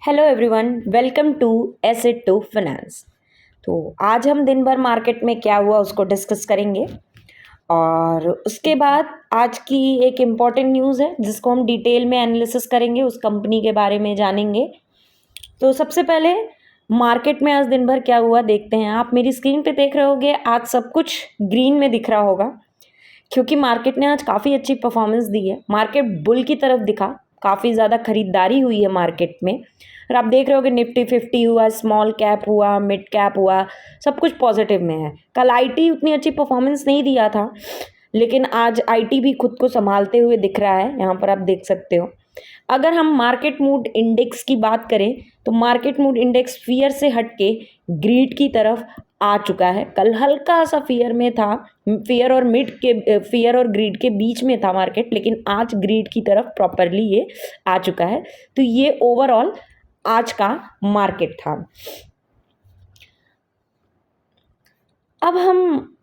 Hello everyone, welcome to asset to finance. तो आज हम दिन भर मार्केट में क्या हुआ उसको डिस्कस करेंगे और उसके बाद आज की एक इम्पॉर्टेंट न्यूज़ है जिसको हम डिटेल में एनालिसिस करेंगे, उस कंपनी के बारे में जानेंगे। तो सबसे पहले मार्केट में आज दिन भर क्या हुआ देखते हैं। आप मेरी स्क्रीन पे देख रहे होगे, आज सब कुछ ग्रीन में दिख रहा होगा क्योंकि मार्केट ने आज काफ़ी अच्छी परफॉर्मेंस दी है। मार्केट बुल की तरफ दिखा, काफ़ी ज़्यादा खरीदारी हुई है मार्केट में और आप देख रहे होगे निफ्टी 50 हुआ, स्मॉल कैप हुआ, मिड कैप हुआ, सब कुछ पॉजिटिव में है। कल आईटी उतनी अच्छी परफॉर्मेंस नहीं दिया था, लेकिन आज आईटी भी खुद को संभालते हुए दिख रहा है, यहाँ पर आप देख सकते हो। अगर हम मार्केट मूड इंडेक्स की बात करें तो मार्केट मूड इंडेक्स फियर से हटके ग्रीड की तरफ आ चुका है। कल हल्का सा फियर में था, फियर और ग्रीड के बीच में था मार्केट, लेकिन आज ग्रीड की तरफ प्रॉपरली ये आ चुका है। तो ये ओवरऑल आज का मार्केट था। अब हम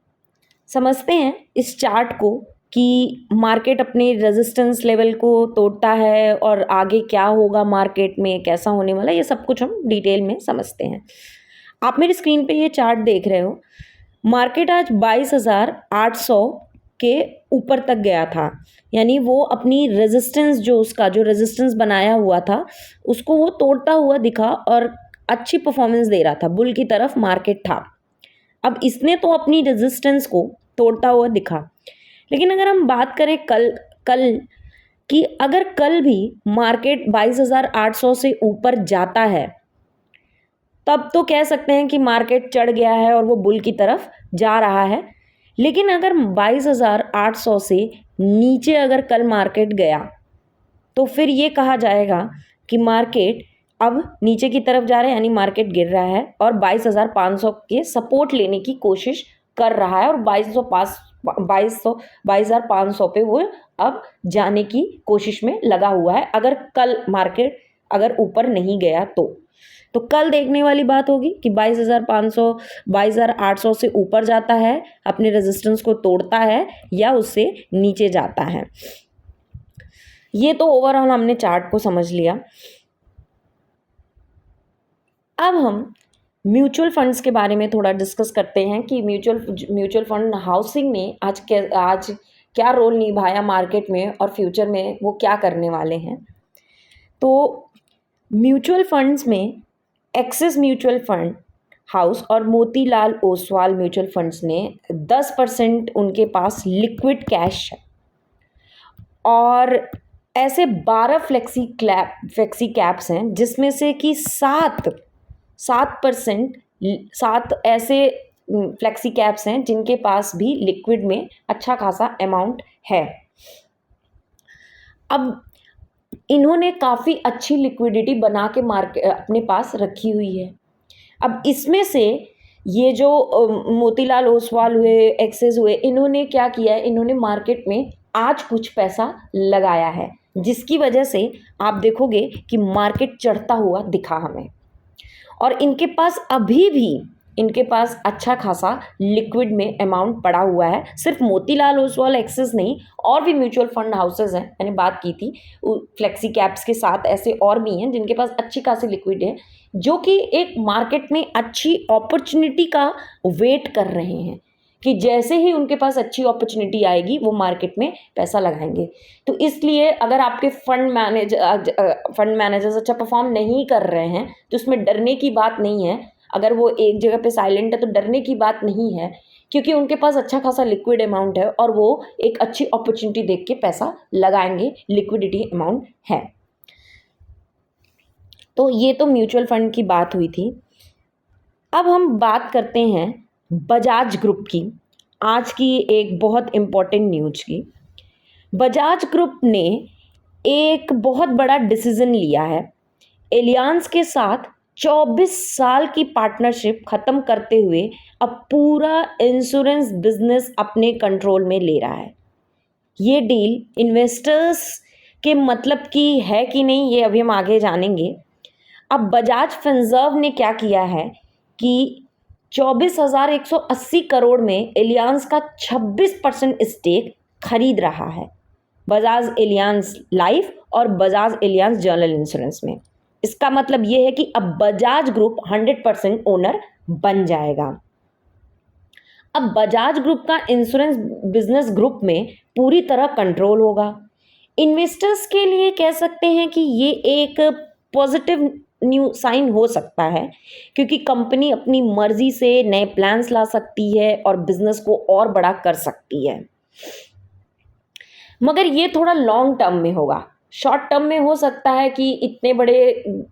समझते हैं इस चार्ट को कि मार्केट अपने रेजिस्टेंस लेवल को तोड़ता है और आगे क्या होगा, मार्केट में कैसा होने वाला, ये सब कुछ हम डिटेल में समझते हैं। आप मेरी स्क्रीन पे ये चार्ट देख रहे हो। मार्केट आज 22,800 के ऊपर तक गया था, यानी वो अपनी रेजिस्टेंस जो रेजिस्टेंस बनाया हुआ था उसको वो तोड़ता हुआ दिखा और अच्छी परफॉर्मेंस दे रहा था। बुल की तरफ मार्केट था। अब इसने तो अपनी रेजिस्टेंस को तोड़ता हुआ दिखा, लेकिन अगर हम बात करें कल कल कि अगर कल भी मार्केट 22,800 से ऊपर जाता है तब तो कह सकते हैं कि मार्केट चढ़ गया है और वो बुल की तरफ जा रहा है। लेकिन अगर 22,800 से नीचे अगर कल मार्केट गया तो फिर ये कहा जाएगा कि मार्केट अब नीचे की तरफ जा रहा है, यानी मार्केट गिर रहा है और 22,500 के सपोर्ट लेने की कोशिश कर रहा है और 22,500 पे वो अब जाने की कोशिश में लगा हुआ है। अगर कल मार्केट अगर ऊपर नहीं गया तो कल देखने वाली बात होगी कि 22,500 22,800 से ऊपर जाता है, अपने रेजिस्टेंस को तोड़ता है या उससे नीचे जाता है। ये तो ओवरऑल हमने चार्ट को समझ लिया। अब हम म्यूचुअल फंड्स के बारे में थोड़ा डिस्कस करते हैं कि म्यूचुअल फंड हाउसिंग ने आज क्या रोल निभाया मार्केट में और फ्यूचर में वो क्या करने वाले हैं। तो म्यूचुअल फंड्स में एक्सिस म्यूचुअल फंड हाउस और मोतीलाल ओसवाल म्यूचुअल फंड्स ने 10% उनके पास लिक्विड कैश है और ऐसे 12 फ्लेक्सी कैप्स हैं जिसमें से कि 7 ऐसे फ्लेक्सी कैप्स हैं जिनके पास भी लिक्विड में अच्छा खासा अमाउंट है। अब इन्होंने काफ़ी अच्छी लिक्विडिटी बना के मार्केट अपने पास रखी हुई है। अब इसमें से ये जो मोतीलाल ओसवाल हुए, एक्सिस हुए, इन्होंने क्या किया है, इन्होंने मार्केट में आज कुछ पैसा लगाया है जिसकी वजह से आप देखोगे कि मार्केट चढ़ता हुआ दिखा हमें और इनके पास अच्छा खासा लिक्विड में अमाउंट पड़ा हुआ है। सिर्फ मोतीलाल ओसवाल एक्सिस नहीं, और भी म्यूचुअल फंड हाउसेस हैं, मैंने बात की थी फ्लेक्सी कैप्स के साथ, ऐसे और भी हैं जिनके पास अच्छी खासी लिक्विड है, जो कि एक मार्केट में अच्छी अपॉर्चुनिटी का वेट कर रहे हैं कि जैसे ही उनके पास अच्छी अपॉर्चुनिटी आएगी वो मार्केट में पैसा लगाएंगे। तो इसलिए अगर आपके फंड मैनेजर्स अच्छा परफॉर्म नहीं कर रहे हैं तो उसमें डरने की बात नहीं है। अगर वो एक जगह पे साइलेंट है तो डरने की बात नहीं है, क्योंकि उनके पास अच्छा खासा लिक्विड अमाउंट है और वो एक अच्छी अपॉर्चुनिटी देख के पैसा लगाएंगे, लिक्विडिटी अमाउंट है। तो ये तो म्यूचुअल फंड की बात हुई थी। अब हम बात करते हैं बजाज ग्रुप की, आज की एक बहुत इम्पोर्टेंट न्यूज की। बजाज ग्रुप ने एक बहुत बड़ा डिसीजन लिया है। एलियांज के साथ 24 साल की पार्टनरशिप ख़त्म करते हुए अब पूरा इंश्योरेंस बिजनेस अपने कंट्रोल में ले रहा है। ये डील इन्वेस्टर्स के मतलब की है कि नहीं, ये अभी हम आगे जानेंगे। अब बजाज फिनसर्व ने क्या किया है कि 24,180 करोड़ में एलियांज का 26% स्टेक खरीद रहा है, बजाज एलियांज लाइफ और बजाज एलियांज जनरल इंश्योरेंस में। इसका मतलब ये है कि अब बजाज ग्रुप 100% ओनर बन जाएगा। अब बजाज ग्रुप का इंश्योरेंस बिजनेस ग्रुप में पूरी तरह कंट्रोल होगा। इन्वेस्टर्स के लिए कह सकते हैं कि ये एक पॉजिटिव न्यू साइन हो सकता है, क्योंकि कंपनी अपनी मर्जी से नए प्लान्स ला सकती है और बिजनेस को और बड़ा कर सकती है। मगर ये थोड़ा लॉन्ग टर्म में होगा। शॉर्ट टर्म में हो सकता है कि इतने बड़े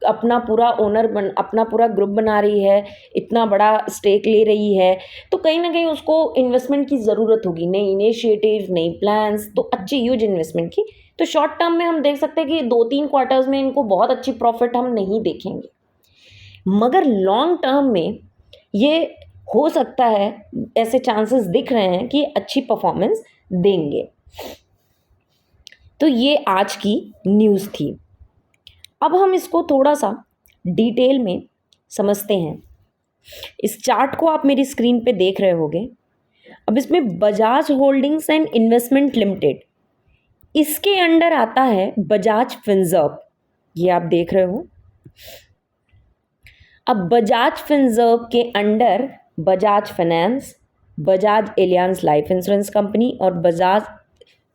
अपना पूरा ग्रुप बना रही है, इतना बड़ा स्टेक ले रही है, तो कहीं ना कहीं उसको इन्वेस्टमेंट की ज़रूरत होगी, नई इनिशिएटिव, नई प्लान्स, तो अच्छी ह्यूज इन्वेस्टमेंट की। तो शॉर्ट टर्म में हम देख सकते हैं कि 2-3 क्वार्टर्स में इनको बहुत अच्छी प्रॉफिट हम नहीं देखेंगे, मगर लॉन्ग टर्म में ये हो सकता है, ऐसे चांसेस दिख रहे हैं कि अच्छी परफॉर्मेंस देंगे। तो ये आज की न्यूज़ थी। अब हम इसको थोड़ा सा डिटेल में समझते हैं। इस चार्ट को आप मेरी स्क्रीन पे देख रहे होंगे। अब इसमें Bajaj holdings and investment limited, इसके अंडर आता है बजाज फिनसर्व, ये आप देख रहे हो। अब बजाज फिनसर्व के under Bajaj finance, Bajaj Allianz life insurance company और Bajaj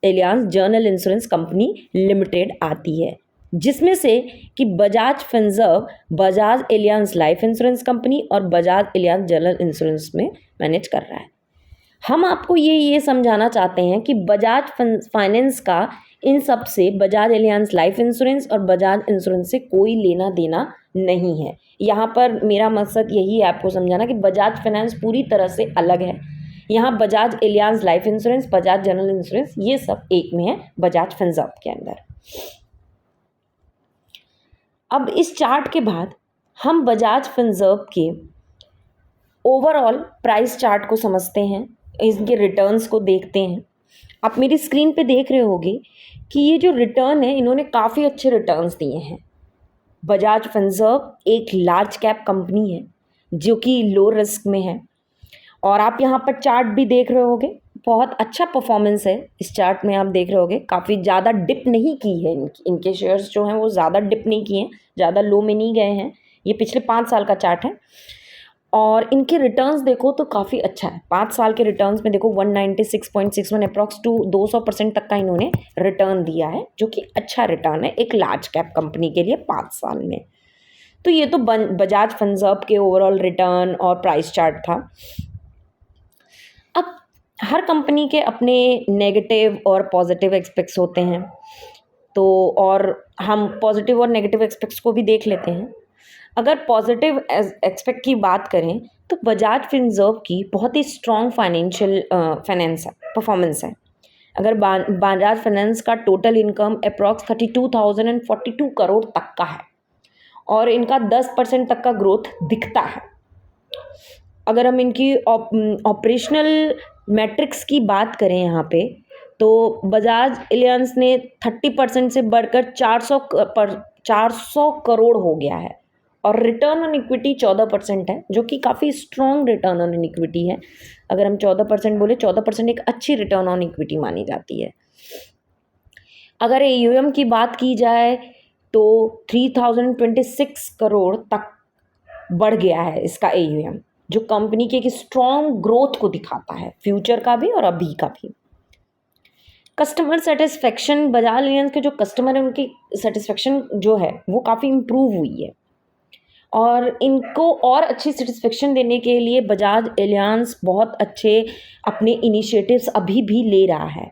Allianz general insurance company limited आती है, जिसमें से कि Bajaj Finserv Bajaj Allianz life insurance company और बजाज एलियांज जनरल इंश्योरेंस में मैनेज कर रहा है। हम आपको ये समझाना चाहते हैं कि बजाज फाइनेंस का इन सब से बजाज एलियांज लाइफ इंश्योरेंस और बजाज इंश्योरेंस से कोई लेना देना नहीं है। यहाँ पर मेरा मकसद यही है आपको समझाना कि बजाज फाइनेंस पूरी तरह से अलग है। यहाँ Bajaj Allianz life insurance, Bajaj general insurance, ये सब एक में है बजाज फिनसर्व के अंदर। अब इस चार्ट के बाद हम बजाज फिनसर्व के ओवरऑल प्राइस चार्ट को समझते हैं, इनके रिटर्न्स को देखते हैं। आप मेरी स्क्रीन पे देख रहे होंगे कि ये जो रिटर्न है, इन्होंने काफ़ी अच्छे रिटर्न्स दिए हैं। बजाज फिनसर्व एक लार्ज कैप कंपनी है जो कि लो रिस्क में है, और आप यहाँ पर चार्ट भी देख रहे होंगे, बहुत अच्छा परफॉर्मेंस है इस चार्ट में। आप देख रहे होंगे काफ़ी ज़्यादा डिप नहीं की है, इनके शेयर्स जो हैं वो ज़्यादा डिप नहीं किए हैं, ज़्यादा लो में नहीं गए हैं। ये पिछले 5 साल का चार्ट है, और इनके रिटर्न्स देखो तो काफ़ी अच्छा है। 5 साल के रिटर्न्स में देखो 196.61 अप्रॉक्स टू 200% तक का इन्होंने रिटर्न दिया है, जो कि अच्छा रिटर्न है एक लार्ज कैप कंपनी के लिए 5 साल में। तो ये तो बजाज फिनसर्व के ओवरऑल रिटर्न और प्राइस चार्ट था। अब हर कंपनी के अपने नेगेटिव और पॉजिटिव एस्पेक्ट्स होते हैं, तो और हम पॉजिटिव और नेगेटिव एस्पेक्ट्स को भी देख लेते हैं। अगर पॉजिटिव एस्पेक्ट की बात करें तो बजाज फिनसर्व की बहुत ही स्ट्रॉन्ग परफॉर्मेंस है। अगर बजाज फाइनेंस का टोटल इनकम अप्रॉक्स 32,042 करोड़ तक का है, और इनका 10% तक का ग्रोथ दिखता है। अगर हम इनकी ऑपरेशनल मैट्रिक्स की बात करें यहाँ पे, तो बजाज एलियांज ने 30% से बढ़कर 400 करोड़ हो गया है, और रिटर्न ऑन इक्विटी 14% है, जो कि काफ़ी स्ट्रॉन्ग रिटर्न ऑन इक्विटी है। अगर हम 14% बोले, 14% एक अच्छी रिटर्न ऑन इक्विटी मानी जाती है। अगर AUM की बात की जाए तो 3026 करोड़ तक बढ़ गया है इसका AUM, जो कंपनी के एक स्ट्रॉन्ग ग्रोथ को दिखाता है, फ्यूचर का भी और अभी का भी। कस्टमर सेटिस्फेक्शन, बजाज एलियांज के जो कस्टमर है उनकी सेटिस्फेक्शन जो है वो काफ़ी इम्प्रूव हुई है, और इनको और अच्छी सेटिस्फेक्शन देने के लिए बजाज एलियांज बहुत अच्छे अपने इनिशिएटिव्स अभी भी ले रहा है।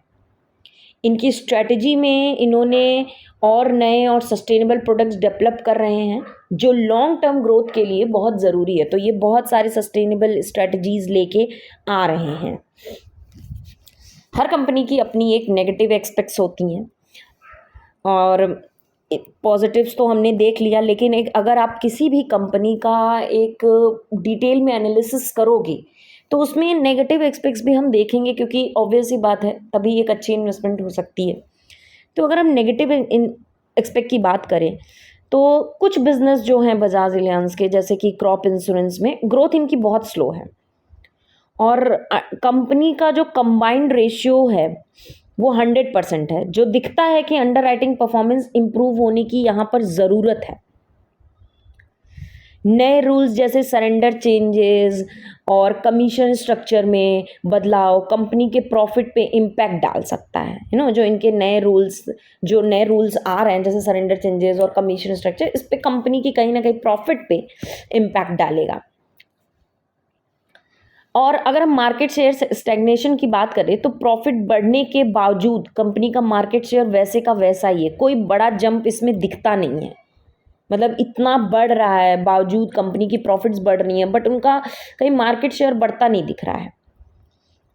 इनकी स्ट्रेटजी में इन्होंने और नए और सस्टेनेबल प्रोडक्ट्स डेवलप कर रहे हैं, जो लॉन्ग टर्म ग्रोथ के लिए बहुत ज़रूरी है। तो ये बहुत सारे सस्टेनेबल स्ट्रेटजीज़ लेके आ रहे हैं। हर कंपनी की अपनी एक नेगेटिव एस्पेक्ट्स होती हैं, और पॉजिटिव्स तो हमने देख लिया, लेकिन अगर आप किसी भी कंपनी का एक डिटेल में एनालिसिस करोगे तो उसमें नेगेटिव एस्पेक्ट्स भी हम देखेंगे, क्योंकि ऑब्वियस ही बात है, तभी एक अच्छी इन्वेस्टमेंट हो सकती है। तो अगर हम नेगेटिव एस्पेक्ट की बात करें तो कुछ बिजनेस जो हैं बजाज एलियांज के, जैसे कि क्रॉप इंश्योरेंस में ग्रोथ इनकी बहुत स्लो है, और कंपनी का जो कंबाइंड रेशियो है वो 100% है, जो दिखता है कि अंडर राइटिंग परफॉर्मेंस इम्प्रूव होने की यहाँ पर ज़रूरत है। नए रूल्स जैसे सरेंडर चेंजेस और कमीशन स्ट्रक्चर में बदलाव कंपनी के प्रॉफिट पे इम्पैक्ट डाल सकता है, जो इनके जो नए रूल्स आ रहे हैं जैसे सरेंडर चेंजेस और कमीशन स्ट्रक्चर, इस पे कंपनी की कहीं ना कहीं प्रॉफिट पे इम्पैक्ट डालेगा। और अगर हम मार्केट शेयर स्टैग्नेशन की बात करें तो प्रॉफिट बढ़ने के बावजूद कंपनी का मार्केट शेयर वैसे का वैसा ही है, कोई बड़ा जंप इसमें दिखता नहीं है। मतलब इतना बढ़ रहा है बावजूद कंपनी की प्रॉफिट्स बढ़ रही हैं, बट उनका कहीं मार्केट शेयर बढ़ता नहीं दिख रहा है।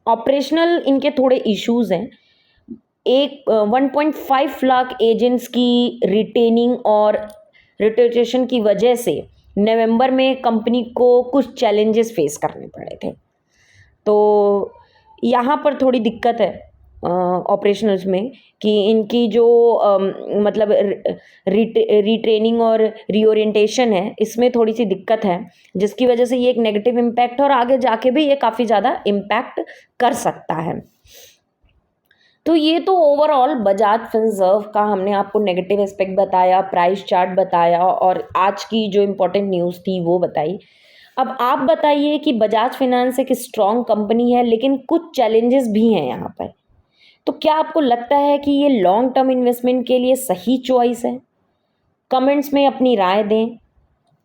ऑपरेशनल इनके थोड़े इश्यूज हैं। 1.5 लाख एजेंट्स की रिटेनिंग और रिटेशन की वजह से नवंबर में कंपनी को कुछ चैलेंजेस फेस करने पड़े थे, तो यहाँ पर थोड़ी दिक्कत है ऑपरेशनल्स में कि इनकी जो मतलब रिट्रेनिंग और रीओरिएंटेशन है, इसमें थोड़ी सी दिक्कत है, जिसकी वजह से ये एक नेगेटिव इम्पैक्ट है और आगे जाके भी ये काफ़ी ज़्यादा इम्पैक्ट कर सकता है। तो ये तो ओवरऑल बजाज फिनसर्व का हमने आपको नेगेटिव एस्पेक्ट बताया, प्राइस चार्ट बताया और आज की जो इम्पोर्टेंट न्यूज़ थी वो बताई। अब आप बताइए कि बजाज फाइनेंस एक स्ट्रॉन्ग कंपनी है लेकिन कुछ चैलेंजेस भी हैं यहाँ पर, तो क्या आपको लगता है कि ये लॉन्ग टर्म इन्वेस्टमेंट के लिए सही चॉइस है? कमेंट्स में अपनी राय दें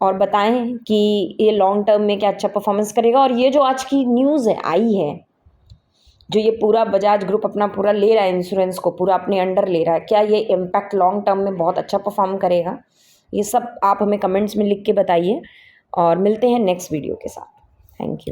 और बताएं कि ये लॉन्ग टर्म में क्या अच्छा परफॉर्मेंस करेगा। और ये जो आज की न्यूज़ है आई है, जो ये पूरा बजाज ग्रुप अपना पूरा ले रहा है, इंश्योरेंस को पूरा अपने अंडर ले रहा है, क्या ये इम्पैक्ट लॉन्ग टर्म में बहुत अच्छा परफॉर्म करेगा? ये सब आप हमें कमेंट्स में लिख के बताइए और मिलते हैं नेक्स्ट वीडियो के साथ। Thank you.